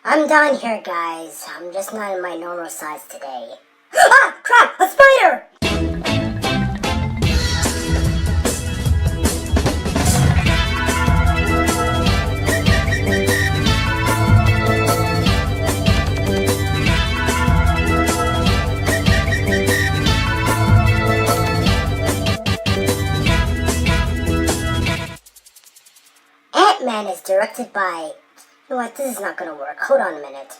I'm down here, guys. I'm just not in my normal size today. Ah! Crap! A spider! Ant-Man is directed by... You know what, this is not gonna work. Hold on a minute.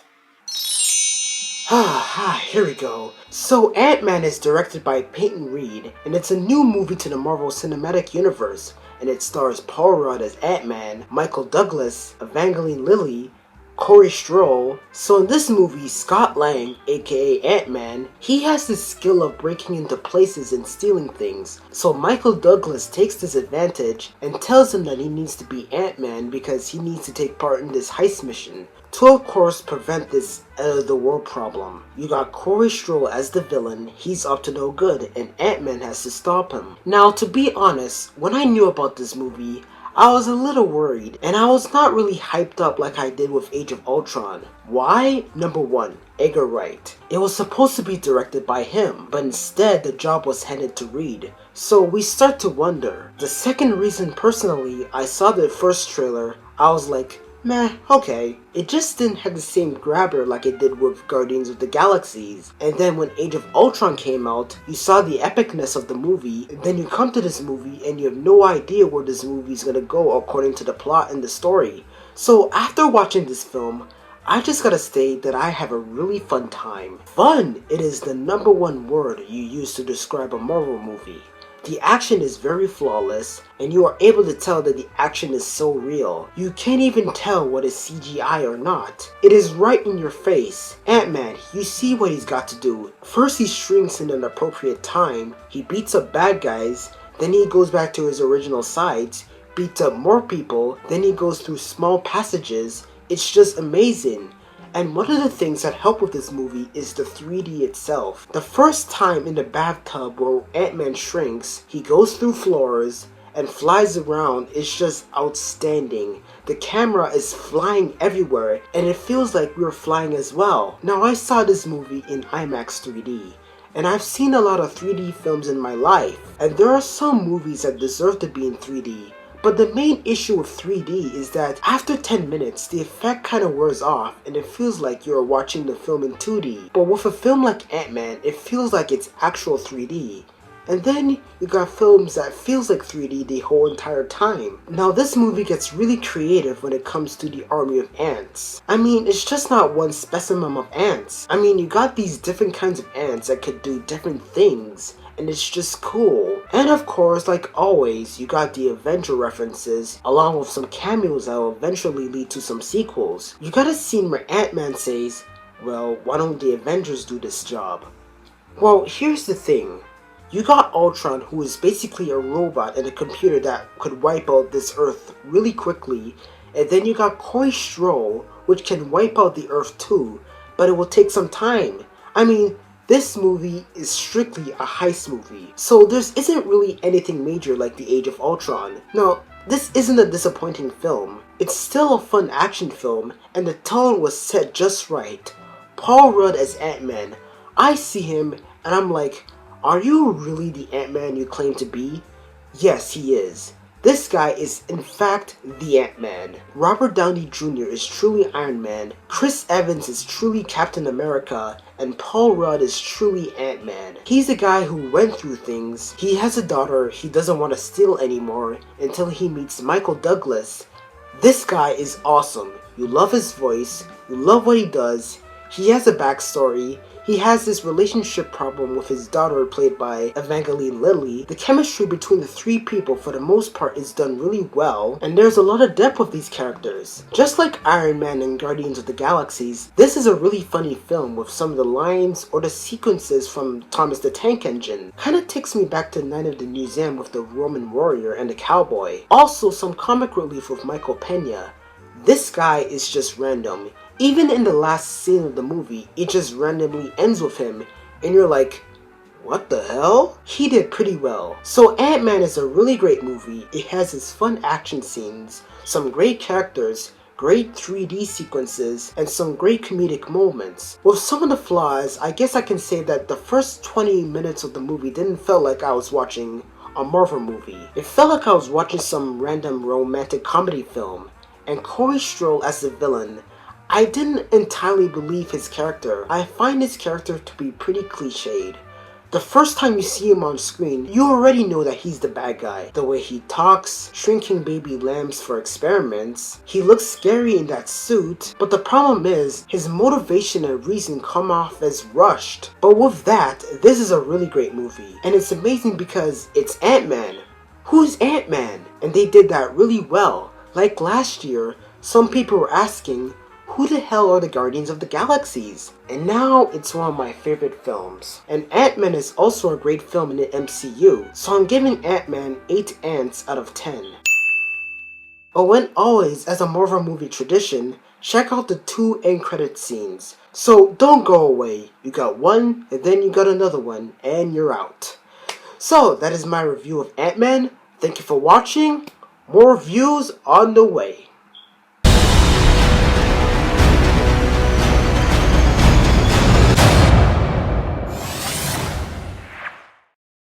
Here we go. So Ant-Man is directed by Peyton Reed, and it's a new movie to the Marvel Cinematic Universe, and it stars Paul Rudd as Ant-Man, Michael Douglas, Evangeline Lilly, Corey Stoll. So in this movie, Scott Lang, aka Ant-Man, he has the skill of breaking into places and stealing things. So Michael Douglas takes this advantage and tells him that he needs to be Ant-Man because he needs to take part in this heist mission to, of course, prevent this out-of-the-world problem. You got Corey Stoll as the villain. He's up to no good, and Ant-Man has to stop him. Now, to be honest, when I knew about this movie, I was a little worried, and I was not really hyped up like I did with Age of Ultron. Why? Number 1, Edgar Wright. It was supposed to be directed by him, but instead the job was handed to Reed. So we start to wonder. The second reason, personally, I saw the first trailer, I was like, meh, okay. It just didn't have the same grabber like it did with Guardians of the Galaxies. And then when Age of Ultron came out, you saw the epicness of the movie, and then you come to this movie and you have no idea where this movie is gonna go according to the plot and the story. So after watching this film, I just gotta state that I have a really fun time. Fun! It is the number one word you use to describe a Marvel movie. The action is very flawless, and you are able to tell that the action is so real. You can't even tell what is CGI or not. It is right in your face. Ant-Man, you see what he's got to do. First he shrinks in an appropriate time, he beats up bad guys, then he goes back to his original size, beats up more people, then he goes through small passages. It's just amazing. And one of the things that help with this movie is the 3D itself. The first time in the bathtub where Ant-Man shrinks, he goes through floors and flies around is just outstanding. The camera is flying everywhere and it feels like we're flying as well. Now I saw this movie in IMAX 3D. And I've seen a lot of 3D films in my life. And there are some movies that deserve to be in 3D. But the main issue with 3D is that after 10 minutes, the effect kind of wears off and it feels like you're watching the film in 2D. But with a film like Ant-Man, it feels like it's actual 3D. And then you got films that feels like 3D the whole entire time. Now this movie gets really creative when it comes to the army of ants. I mean, it's just not one specimen of ants. I mean, you got these different kinds of ants that could do different things. And it's just cool. And of course, like always, you got the Avenger references, along with some cameos that will eventually lead to some sequels. You got a scene where Ant-Man says, well, why don't the Avengers do this job? Well, here's the thing. You got Ultron, who is basically a robot and a computer that could wipe out this Earth really quickly. And then you got Corey Stoll, which can wipe out the Earth too, but it will take some time. I mean, this movie is strictly a heist movie, so there isn't really anything major like the Age of Ultron. Now, this isn't a disappointing film. It's still a fun action film, and the tone was set just right. Paul Rudd as Ant-Man, I see him and I'm like, are you really the Ant-Man you claim to be? Yes, he is. This guy is in fact the Ant-Man. Robert Downey Jr. is truly Iron Man, Chris Evans is truly Captain America, and Paul Rudd is truly Ant-Man. He's a guy who went through things. He has a daughter he doesn't want to steal anymore until he meets Michael Douglas. This guy is awesome. You love his voice, you love what he does, he has a backstory. He has this relationship problem with his daughter played by Evangeline Lilly. The chemistry between the three people for the most part is done really well, and there's a lot of depth with these characters. Just like Iron Man and Guardians of the Galaxies, this is a really funny film with some of the lines or the sequences from Thomas the Tank Engine. Kinda takes me back to Night of the Museum with the Roman warrior and the cowboy. Also some comic relief with Michael Pena. This guy is just random. Even in the last scene of the movie, it just randomly ends with him, and you're like, what the hell? He did pretty well. So Ant-Man is a really great movie. It has its fun action scenes, some great characters, great 3D sequences, and some great comedic moments. With some of the flaws, I guess I can say that the first 20 minutes of the movie didn't feel like I was watching a Marvel movie. It felt like I was watching some random romantic comedy film. And Corey Stroll as the villain, I didn't entirely believe his character. I find his character to be pretty cliched. The first time you see him on screen, you already know that he's the bad guy. The way he talks, shrinking baby lambs for experiments, he looks scary in that suit, but the problem is, his motivation and reason come off as rushed. But with that, this is a really great movie, and it's amazing because it's Ant-Man. Who's Ant-Man? And they did that really well. Like last year, some people were asking, who the hell are the Guardians of the Galaxies? And now it's one of my favorite films. And Ant-Man is also a great film in the MCU, so I'm giving Ant-Man 8 ants out of 10. Oh, and always, as a Marvel movie tradition, check out the 2 end credit scenes. So don't go away. You got one, and then you got another one, and you're out. So that is my review of Ant-Man. Thank you for watching. More reviews on the way.